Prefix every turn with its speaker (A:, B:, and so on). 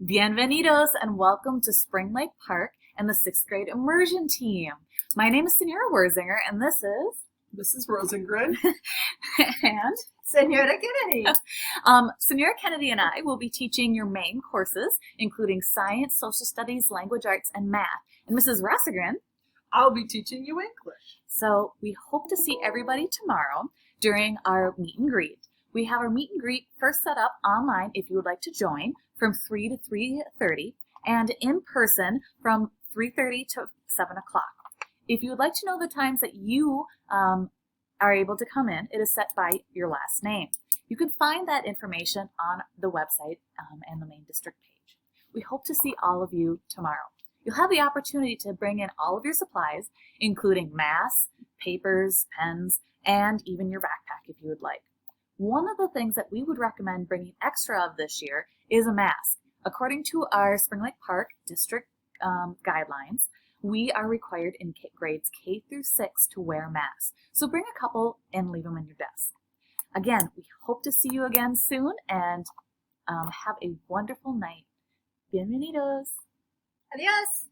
A: Bienvenidos and welcome to Spring Lake Park and the 6th grade immersion team. My name is Senora Werzinger and this
B: is Rosengren.
A: and
C: Senora Kennedy.
A: Senora Kennedy and I will be teaching your main courses, including science, social studies, language arts, and math. And Mrs. Rosengren,
B: I'll be teaching you English.
A: So we hope to see everybody tomorrow during our meet and greet. We have our meet and greet first set up online if you would like to join from 3 to 3:30 and in person from 3:30 to 7 o'clock. If you would like to know the times that you are able to come in, it is set by your last name. You can find that information on the website and the main district page. We hope to see all of you tomorrow. You'll have the opportunity to bring in all of your supplies, including masks, papers, pens, and even your backpack if you would like. One of the things that we would recommend bringing extra of this year is a mask. According to our Spring Lake Park district guidelines, we are required in grades K through 6 to wear masks. So bring a couple and leave them in your desk. Again, we hope to see you again soon and have a wonderful night. Bienvenidos.
C: Adios.